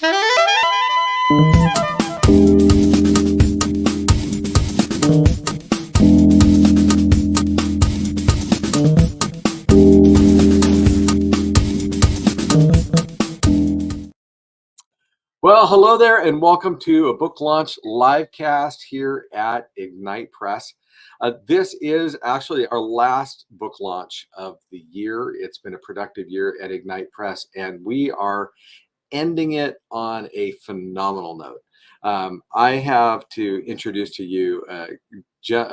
Well, hello there, and welcome to a book launch live cast here at Ignite Press. This is actually our last book launch of the year. It's been a productive year at Ignite Press, and we are ending it on a phenomenal note. I have to introduce to you a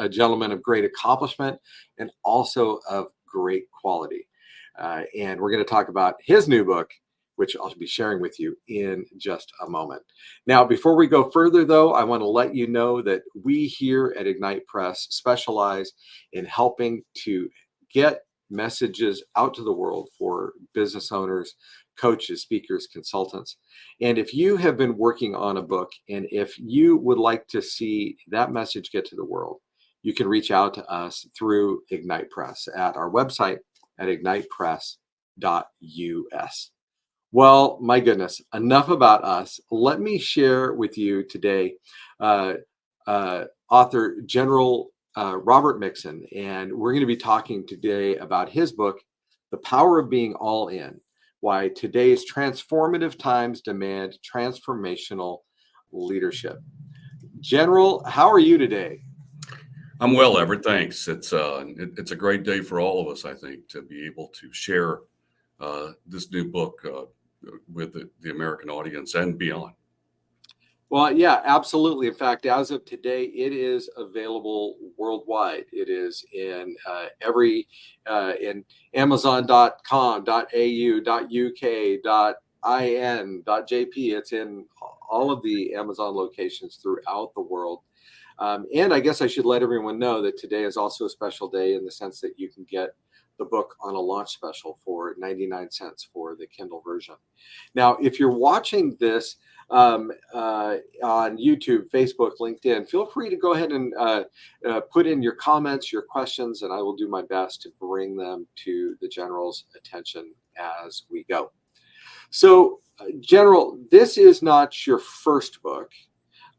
gentleman of great accomplishment and also of great quality. And we're going to talk about his new book, which I'll be sharing with you in just a moment. Now, before we go further, though, I want to let you know that we here at Ignite Press specialize in helping to get messages out to the world for business owners, coaches, speakers, consultants. And if you have been working on a book and if you would like to see that message get to the world, you can reach out to us through Ignite Press at our website at ignitepress.us. Well, my goodness, enough about us. Let me share with you today author General Robert Mixon, and we're going to be talking today about his book, The Power of Being All In, Why Today's Transformative Times Demand Transformational Leadership. General, how are you today? I'm well, Everett. Thanks. It's a great day for all of us, I think, to be able to share this new book with the American audience and beyond. Well, yeah, absolutely. In fact, as of today, it is available worldwide. It is in in Amazon.com, .au, .uk, .in, .jp. It's in all of the Amazon locations throughout the world. And I guess I should let everyone know that today is also a special day in the sense that you can get the book on a launch special for 99 cents for the Kindle version. Now, if you're watching this on YouTube, Facebook, LinkedIn, feel free to go ahead and put in your comments, your questions, and I will do my best to bring them to the General's attention as we go. So, General, this is not your first book.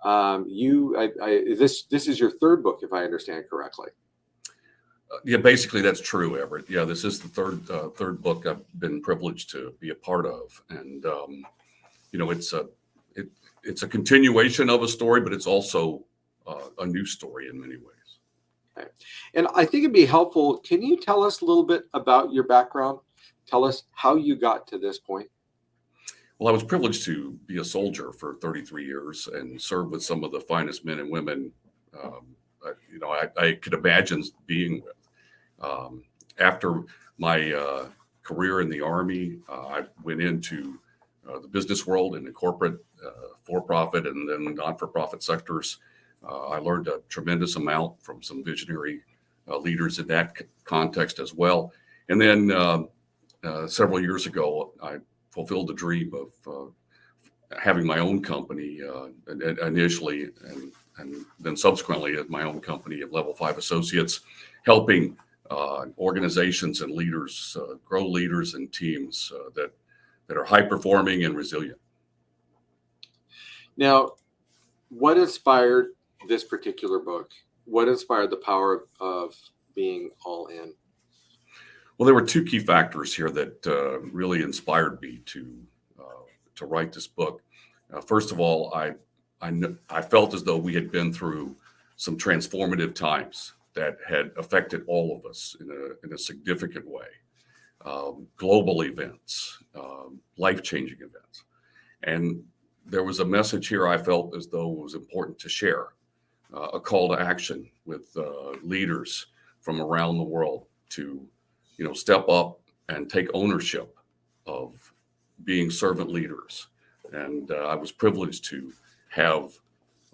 This is your third book, if I understand correctly. Yeah, basically that's true, Everett. Yeah, this is the third book I've been privileged to be a part of, and it's a continuation of a story, but it's also a new story in many ways. Okay. And I think it'd be helpful. Can you tell us a little bit about your background? Tell us how you got to this point. Well, I was privileged to be a soldier for 33 years and serve with some of the finest men and women I could imagine being with. After my career in the Army, I went into the business world in the corporate, for-profit, and then non-for-profit sectors. I learned a tremendous amount from some visionary leaders in that context as well. And then several years ago, I fulfilled the dream of having my own company initially, and then subsequently at my own company of Level 5 Associates, helping organizations and leaders grow leaders and teams that are high performing and resilient. Now, what inspired this particular book? What inspired The Power of Being All In? Well, there were two key factors here that really inspired me to write this book. First of all, I felt as though we had been through some transformative times that had affected all of us in a significant way. Global events, life-changing events. And there was a message here I felt as though it was important to share, a call to action with leaders from around the world to, step up and take ownership of being servant leaders. And I was privileged to have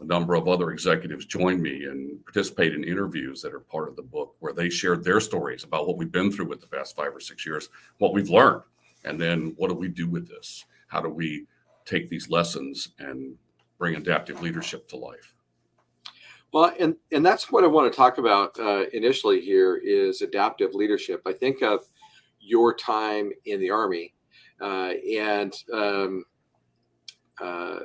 a number of other executives join me and participate in interviews that are part of the book, where they shared their stories about what we've been through with the past 5 or 6 years, what we've learned, and then what do we do with this? How do we take these lessons and bring adaptive leadership to life? Well, and that's what I want to talk about initially here is adaptive leadership. I think of your time in the Army and uh,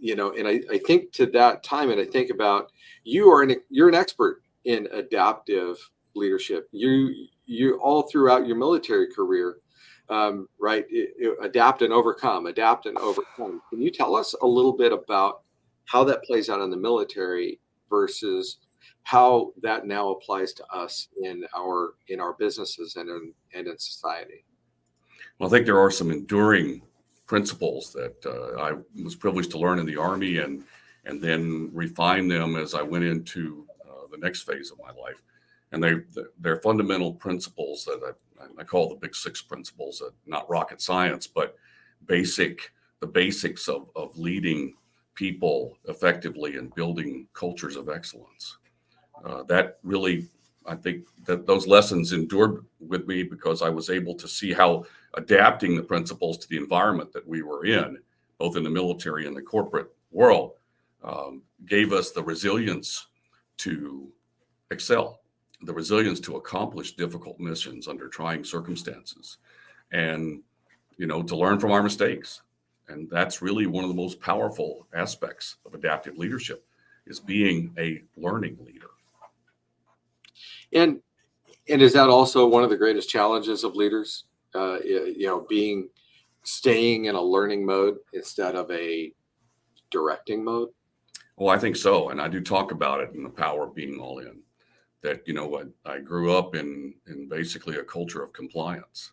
and I think to that time, and I think about you're an expert in adaptive leadership. You all throughout your military career, right? Adapt and overcome, adapt and overcome. Can you tell us a little bit about how that plays out in the military versus how that now applies to us in our businesses and in society? Well, I think there are some enduring principles that I was privileged to learn in the Army and then refine them as I went into the next phase of my life. And they're fundamental principles that I call the big six principles, not rocket science, but the basics of leading people effectively and building cultures of excellence. That really, I think that those lessons endured with me because I was able to see how adapting the principles to the environment that we were in, both in the military and the corporate world, gave us the resilience to excel, the resilience to accomplish difficult missions under trying circumstances, and to learn from our mistakes. And that's really one of the most powerful aspects of adaptive leadership, is being a learning leader. And is that also one of the greatest challenges of leaders? Staying in a learning mode instead of a directing mode. Well, I think so, and I do talk about it in The Power of Being All In. That I grew up in basically a culture of compliance,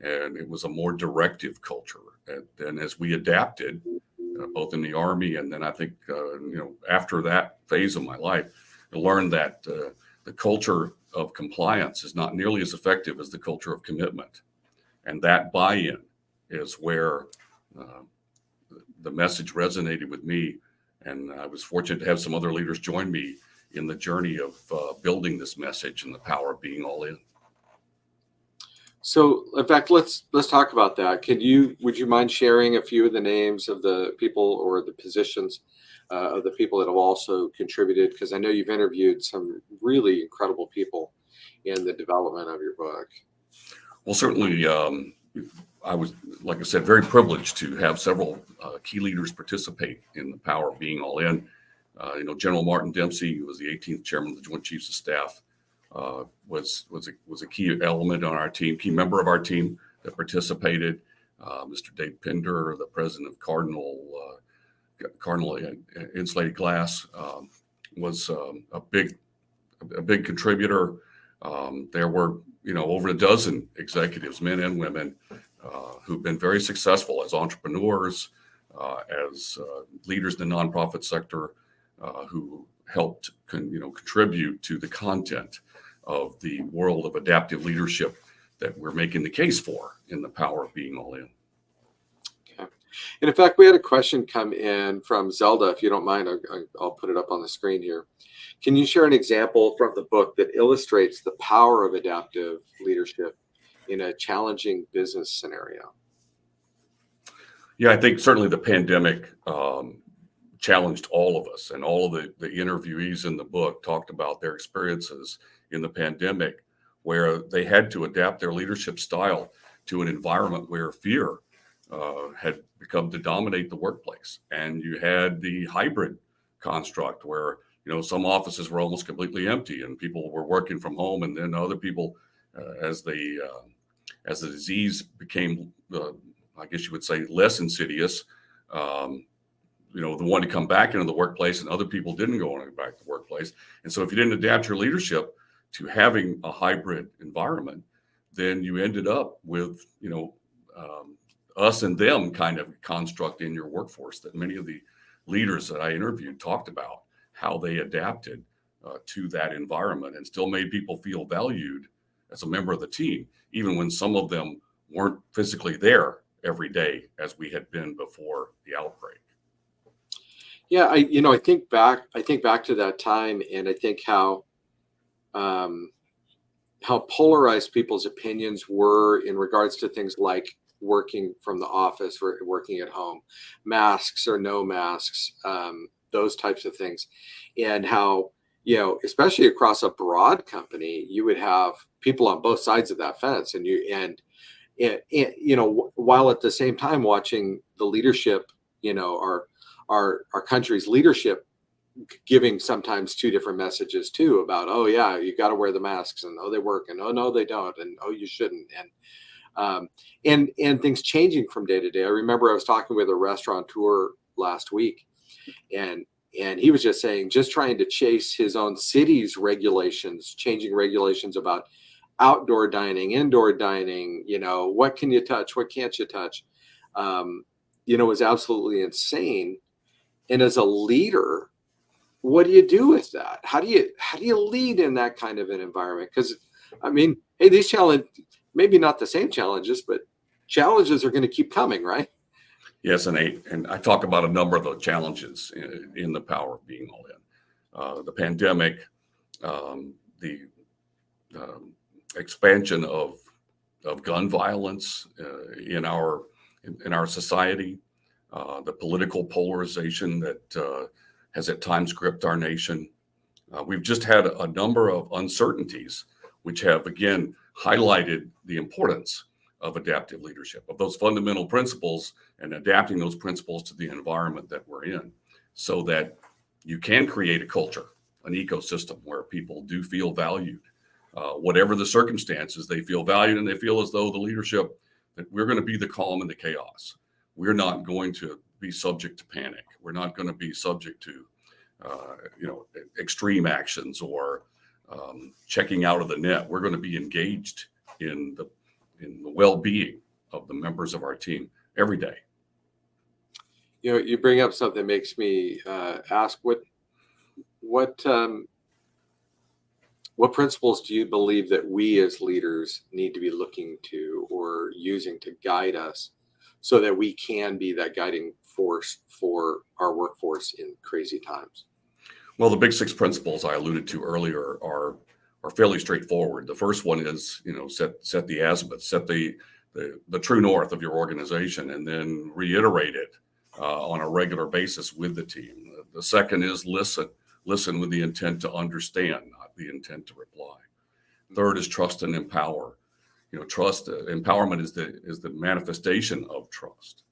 and it was a more directive culture. And then as we adapted, both in the Army and then I think after that phase of my life, I learned that the culture of compliance is not nearly as effective as the culture of commitment. And that buy-in is where the message resonated with me. And I was fortunate to have some other leaders join me in the journey of building this message and the power of being all in. So, in fact, let's talk about that. Would you mind sharing a few of the names of the people or the positions of the people that have also contributed? Because I know you've interviewed some really incredible people in the development of your book. Well, certainly, I was, like I said, very privileged to have several key leaders participate in the power of being all in. General Martin Dempsey, who was the 18th chairman of the Joint Chiefs of Staff, was a key element on our team, key member of our team that participated. Mr. Dave Pinder, the president of Cardinal Insulated Glass, was a big contributor. There were over a dozen executives, men and women, who've been very successful as entrepreneurs, as leaders in the nonprofit sector, who helped contribute to the content of the world of adaptive leadership that we're making the case for in the power of being all in. Okay. And in fact, we had a question come in from Zelda. If you don't mind, I'll put it up on the screen here. Can you share an example from the book that illustrates the power of adaptive leadership in a challenging business scenario? Yeah, I think certainly the pandemic challenged all of us, and all of the interviewees in the book talked about their experiences in the pandemic where they had to adapt their leadership style to an environment where fear had become to dominate the workplace. And you had the hybrid construct where some offices were almost completely empty and people were working from home, and then other people, as the disease became, I guess you would say, less insidious, wanted to come back into the workplace, and other people didn't go back to the workplace. And so if you didn't adapt your leadership to having a hybrid environment, then you ended up with us and them kind of construct in your workforce that many of the leaders that I interviewed talked about, how they adapted to that environment and still made people feel valued as a member of the team, even when some of them weren't physically there every day as we had been before the outbreak. Yeah, I think back to that time, and I think how polarized people's opinions were in regards to things like working from the office or working at home, masks or no masks, those types of things, and how, especially across a broad company, you would have people on both sides of that fence, and while at the same time watching the leadership our country's leadership giving sometimes two different messages too about, oh yeah, you got to wear the masks, and oh they work, and oh no they don't, and oh you shouldn't, and things changing from day to day. I remember I was talking with a restaurateur last week, and he was just saying, just trying to chase his own city's regulations, changing regulations about outdoor dining, indoor dining, what can you touch, what can't you touch, was absolutely insane. And as a leader, what do you do with that? How do you lead in that kind of an environment? Because hey, these challenges, maybe not the same challenges, but challenges are going to keep coming, right? Yes, and I talk about a number of the challenges in the Power of Being All In. The pandemic, the expansion of gun violence in our society, the political polarization that has at times gripped our nation. We've just had a number of uncertainties, which have again highlighted the importance of adaptive leadership, of those fundamental principles, and adapting those principles to the environment that we're in, so that you can create a culture, an ecosystem where people do feel valued. Whatever the circumstances, they feel valued, and they feel as though the leadership, that we're going to be the calm in the chaos. We're not going to be subject to panic. We're not going to be subject to, extreme actions or checking out of the net. We're going to be engaged in the well-being of the members of our team every day. You bring up something that makes me ask, what principles do you believe that we as leaders need to be looking to or using to guide us so that we can be that guiding force for our workforce in crazy times? Well, the big 6 principles I alluded to earlier are fairly straightforward. The first one is, set the azimuth, set the true north of your organization, and then reiterate it on a regular basis with the team. The second is listen with the intent to understand, not the intent to reply. Third is trust and empower. Trust, empowerment is the manifestation of trust.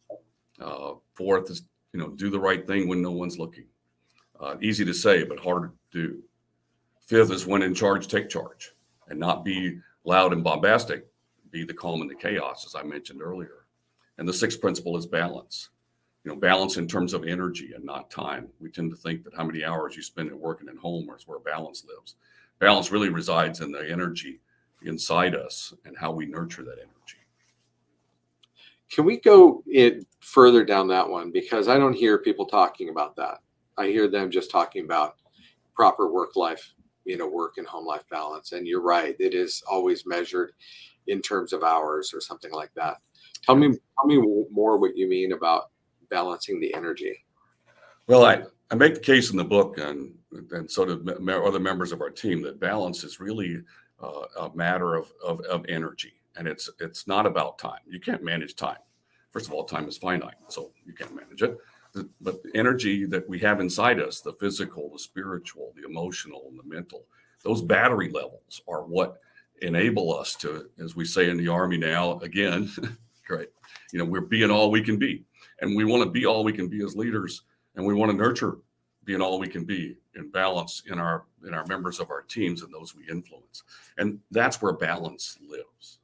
Fourth is, do the right thing when no one's looking. Easy to say, but hard to do. Fifth is, when in charge, take charge, and not be loud and bombastic. Be the calm in the chaos, as I mentioned earlier. And the sixth principle is balance. Balance in terms of energy and not time. We tend to think that how many hours you spend at work and at home is where balance lives. Balance really resides in the energy inside us and how we nurture that energy. Can we go further down that one? Because I don't hear people talking about that. I hear them just talking about proper work-life, work and home life balance. And you're right, it is always measured in terms of hours or something like that. Tell me more what you mean about balancing the energy. Well, I make the case in the book, and so do other members of our team, that balance is really a matter of energy, and it's not about time. You can't manage time. First of all, time is finite, so you can't manage it. But the energy that we have inside us, the physical, the spiritual, the emotional, and the mental, those battery levels are what enable us to, as we say in the Army now, again, great, we're being all we can be. And we want to be all we can be as leaders, and we want to nurture being all we can be in balance in our members of our teams and those we influence. And that's where balance lives.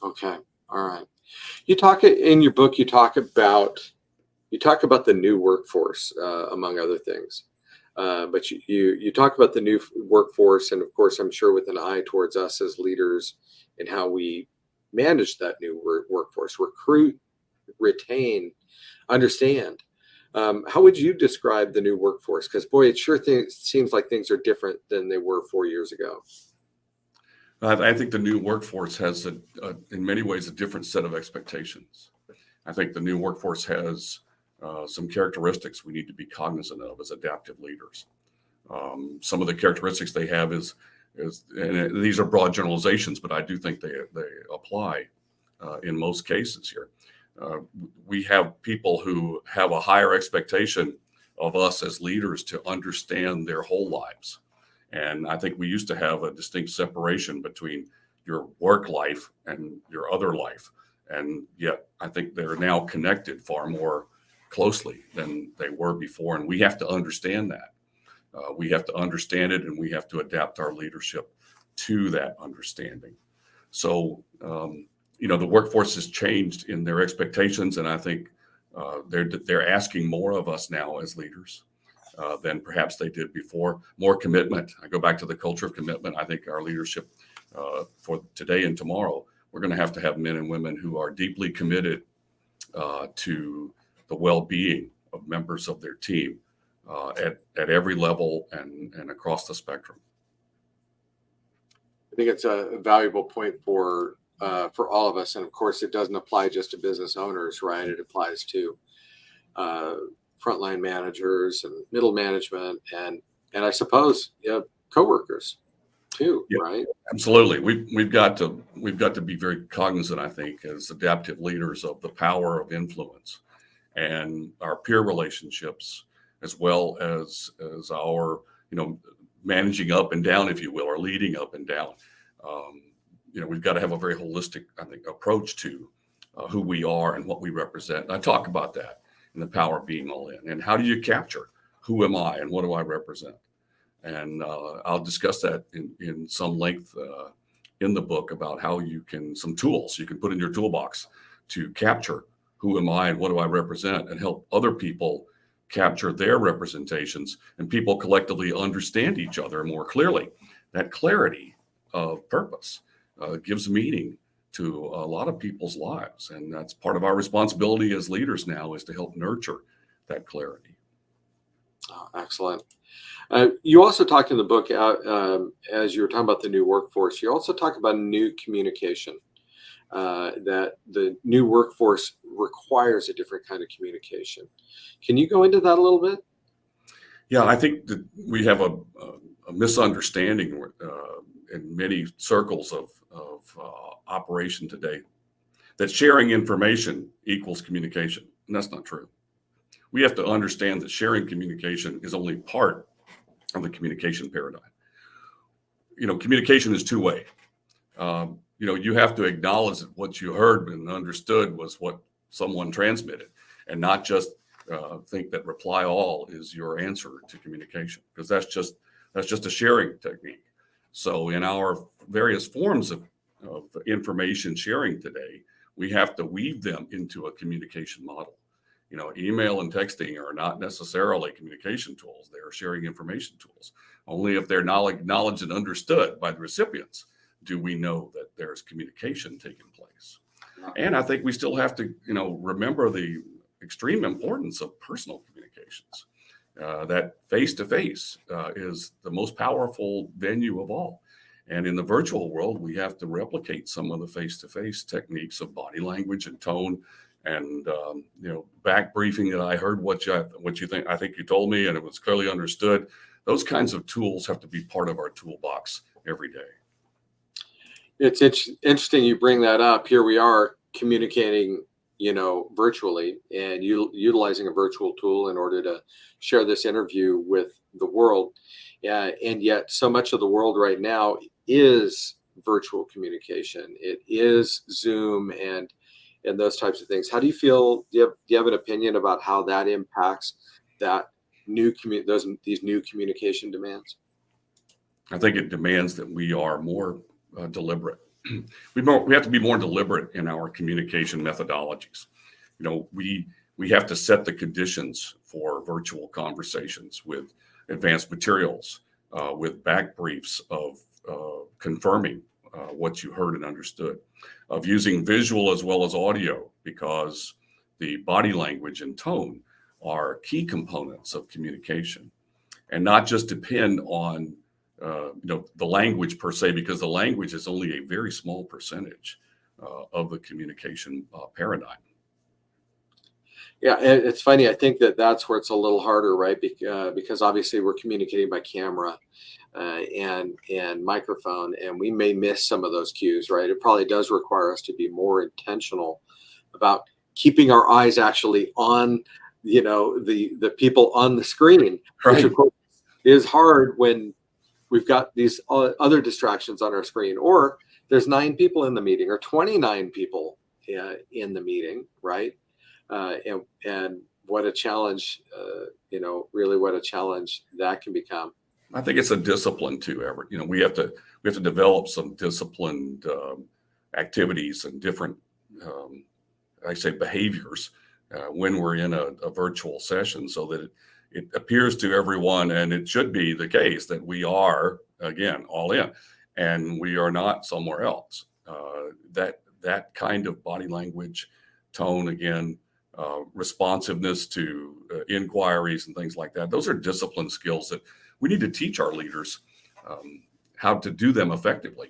Okay. All right. You talk in your book, you talk about the new workforce, among other things. But you talk about the new workforce, and of course, I'm sure with an eye towards us as leaders and how we manage that new workforce, recruit, retain, understand. How would you describe the new workforce? Because boy, it sure seems like things are different than they were 4 years ago. I think the new workforce has, in many ways, a different set of expectations. I think the new workforce has some characteristics we need to be cognizant of as adaptive leaders. Some of the characteristics they have is, and these are broad generalizations, but I do think they apply in most cases here. We have people who have a higher expectation of us as leaders to understand their whole lives. And I think we used to have a distinct separation between your work life and your other life. And yet I think they're now connected far more closely than they were before. And we have to understand that. We have to understand it, and we have to adapt our leadership to that understanding. So, the workforce has changed in their expectations, and I think they're asking more of us now as leaders than perhaps they did before. More commitment. I go back to the culture of commitment. I think our leadership for today and tomorrow, we're going to have men and women who are deeply committed to the well-being of members of their team at every level and across the spectrum. I think it's a valuable point for all of us, and of course, it doesn't apply just to business owners, right? It applies to frontline managers and middle management, and I suppose coworkers too, yeah, right? Absolutely. We've got to be very cognizant, I think, as adaptive leaders, of the power of influence and our peer relationships, as well as our managing up and down, if you will, or leading up and down. We've got to have a very holistic, I think, approach to who we are and what we represent. And I talk about that in the power of being all in. And how do you capture who am I and what do I represent? And I'll discuss that in some length in the book, about how some tools you can put in your toolbox to capture who am I and what do I represent, and help other people capture their representations, and people collectively understand each other more clearly. That clarity of purpose gives meaning to a lot of people's lives. And that's part of our responsibility as leaders now, is to help nurture that clarity. Oh, excellent. You also talked in the book, as you were talking about the new workforce, you also talk about new communication, that the new workforce requires a different kind of communication. Can you go into that a little bit? Yeah, I think that we have a misunderstanding in many circles of operation today, that sharing information equals communication. And that's not true. We have to understand that sharing communication is only part of the communication paradigm. Communication is two-way. You have to acknowledge that what you heard and understood was what someone transmitted, and not just think that reply all is your answer to communication, because that's just a sharing technique. So in our various forms of information sharing today, we have to weave them into a communication model. Email and texting are not necessarily communication tools. They are sharing information tools. Only if they're acknowledged and understood by the recipients do we know that there's communication taking place. And I think we still have to, remember the extreme importance of personal communications. That face-to-face is the most powerful venue of all. And in the virtual world, we have to replicate some of the face-to-face techniques of body language and tone, and back briefing that I heard what you think. I think you told me, and it was clearly understood. Those kinds of tools have to be part of our toolbox every day. It's interesting you bring that up. Here we are communicating, virtually, and utilizing a virtual tool in order to share this interview with the world. And yet so much of the world right now is virtual communication. It is Zoom and those types of things. How do you feel? Do you have an opinion about how that impacts that these new communication demands? I think it demands that we are more deliberate. We have to be more deliberate in our communication methodologies. We have to set the conditions for virtual conversations with advanced materials, with back briefs of confirming what you heard and understood, of using visual as well as audio, because the body language and tone are key components of communication, and not just depend on the language per se, because the language is only a very small percentage of the communication paradigm. Yeah, it's funny. I think that's where it's a little harder, right? Because obviously we're communicating by camera and microphone, and we may miss some of those cues, right? It probably does require us to be more intentional about keeping our eyes actually on, the people on the screen, Right. which of course is hard when we've got these other distractions on our screen, or there's 9 people in the meeting or 29 people in the meeting, right? And what a challenge, really what a challenge that can become. I think it's a discipline too, Everett. We have to develop some disciplined activities and different, I say, behaviors when we're in a virtual session, so that it appears to everyone, and it should be the case, that we are, again, all in, and we are not somewhere else. That kind of body language, tone, again, responsiveness to inquiries and things like that. Those are discipline skills that we need to teach our leaders how to do them effectively.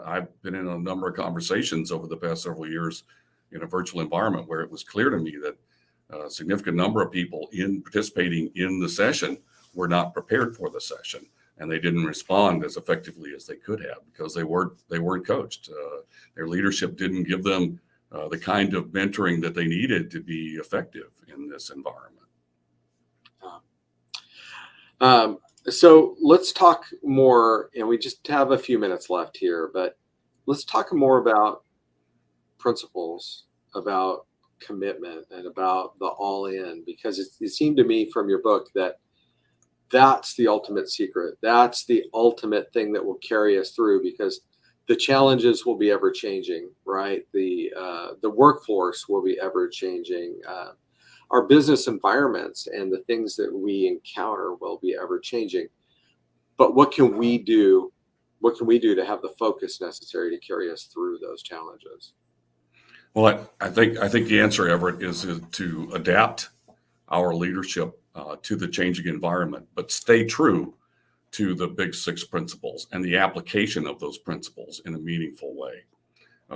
I've been in a number of conversations over the past several years in a virtual environment where it was clear to me that a significant number of people participating in the session were not prepared for the session, and they didn't respond as effectively as they could have because they weren't coached. Their leadership didn't give them the kind of mentoring that they needed to be effective in this environment. So let's talk more, and we just have a few minutes left here, but let's talk more about principles, about commitment, and about the all in, because it seemed to me from your book that that's the ultimate secret. That's the ultimate thing that will carry us through, because the challenges will be ever changing, right? The workforce will be ever changing. Our business environments and the things that we encounter will be ever changing. But what can we do? What can we do to have the focus necessary to carry us through those challenges? Well, I think the answer, Everett, is to adapt our leadership to the changing environment, but stay true to the big six principles and the application of those principles in a meaningful way.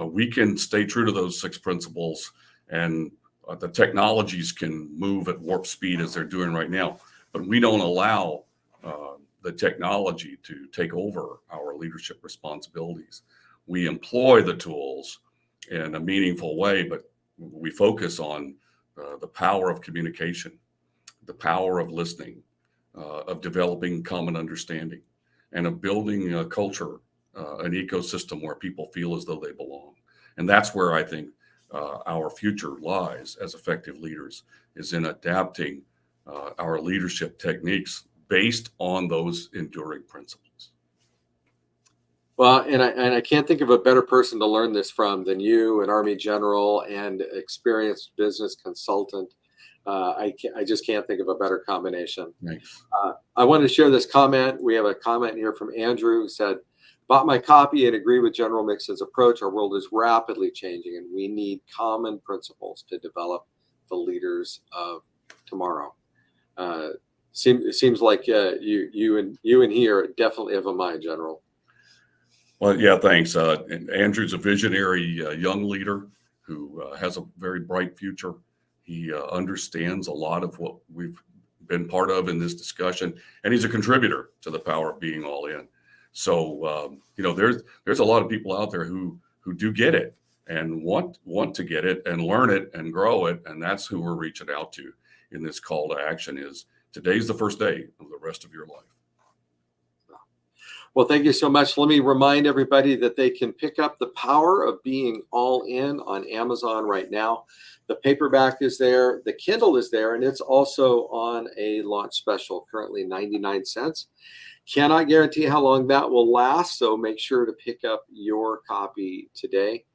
We can stay true to those six principles, and the technologies can move at warp speed as they're doing right now, but we don't allow the technology to take over our leadership responsibilities. We employ the tools in a meaningful way, but we focus on the power of communication, the power of listening, of developing common understanding, and of building a culture, an ecosystem where people feel as though they belong. And that's where I think our future lies as effective leaders, is in adapting our leadership techniques based on those enduring principles. Well, and I can't think of a better person to learn this from than you, an Army general and experienced business consultant. I just can't think of a better combination. Thanks. I want to share this comment. We have a comment here from Andrew, who said, "Bought my copy and agree with General Mixon's approach. Our world is rapidly changing, and we need common principles to develop the leaders of tomorrow." It seems like you and he are definitely of a mind, General. Well, yeah, thanks. And Andrew's a visionary young leader who has a very bright future. He understands a lot of what we've been part of in this discussion, and he's a contributor to the power of being all in. So, there's a lot of people out there who do get it and want to get it and learn it and grow it, and that's who we're reaching out to in this call to action. Is today's the first day of the rest of your life. Well, thank you so much. Let me remind everybody that they can pick up The Power of Being All In on Amazon right now. The paperback is there, the Kindle is there, and it's also on a launch special, currently 99 cents. Cannot guarantee how long that will last, so make sure to pick up your copy today.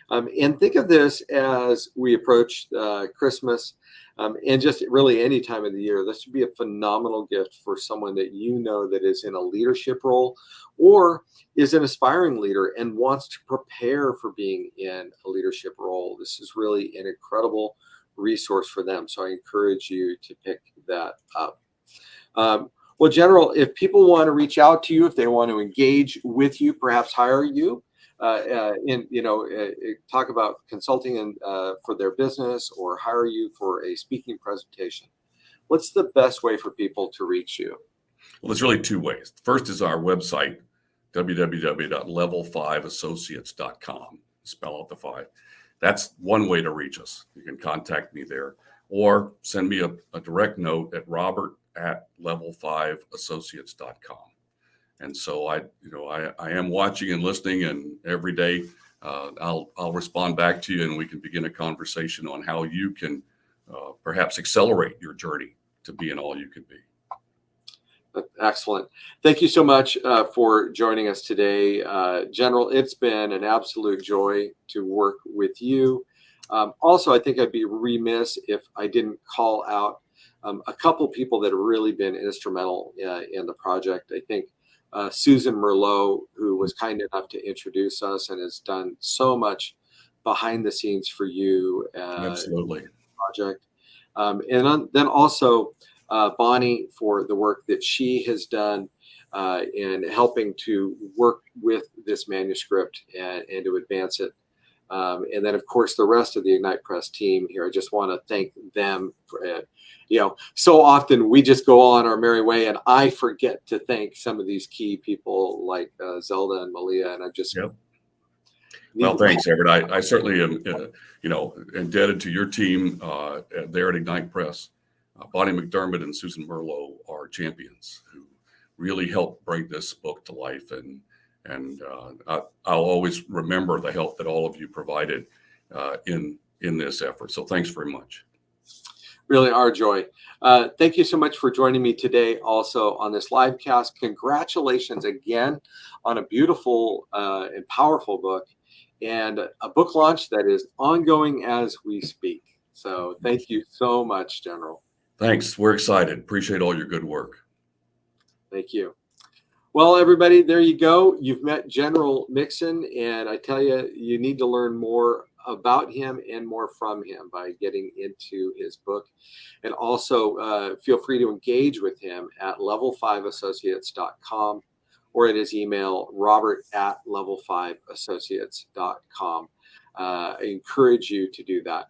And think of this as we approach Christmas, and just really any time of the year. This would be a phenomenal gift for someone that you know that is in a leadership role or is an aspiring leader and wants to prepare for being in a leadership role. This is really an incredible resource for them. So I encourage you to pick that up. Well, General, if people want to reach out to you, if they want to engage with you, perhaps hire you, talk about consulting and for their business, or hire you for a speaking presentation, what's the best way for people to reach you? Well, there's really two ways. First is our website, www.level5associates.com. Spell out the 5. That's one way to reach us. You can contact me there, or send me a direct note at robert@level5associates.com. And so I am watching and listening, and every day I'll respond back to you, and we can begin a conversation on how you can perhaps accelerate your journey to being all you can be. Excellent. Thank you so much for joining us today, General. It's been an absolute joy to work with you. Also, I think I'd be remiss if I didn't call out a couple people that have really been instrumental in the project. I think Susan Merlot, who was kind enough to introduce us and has done so much behind the scenes for you Absolutely. in the project. Then also Bonnie, for the work that she has done in helping to work with this manuscript and to advance it. And then, of course, the rest of the Ignite Press team here. I just want to thank them for, so often we just go on our merry way, and I forget to thank some of these key people like Zelda and Malia, and I'm just. Yep. Well, thanks, Everett. I certainly am, indebted to your team there at Ignite Press. Bonnie McDermott and Susan Merlot are champions who really helped bring this book to life, and I'll always remember the help that all of you provided in this effort. So thanks very much. Really our joy. Thank you so much for joining me today also on this live cast. Congratulations again on a beautiful and powerful book, and a book launch that is ongoing as we speak. So thank you so much, General. Thanks. We're excited. Appreciate all your good work. Thank you. Well, everybody, there you go. You've met General Mixon, and I tell you, you need to learn more about him and more from him by getting into his book. And also feel free to engage with him at level5associates.com or at his email, robert@level5associates.com. I encourage you to do that.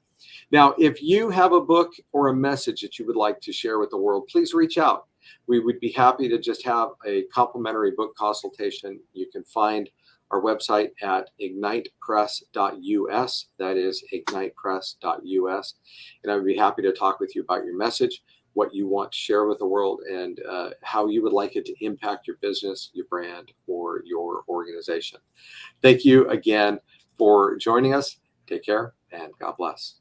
Now, if you have a book or a message that you would like to share with the world, please reach out. We would be happy to just have a complimentary book consultation. You can find our website at ignitepress.us. That is ignitepress.us. And I would be happy to talk with you about your message, what you want to share with the world, and how you would like it to impact your business, your brand, or your organization. Thank you again for joining us. Take care and God bless.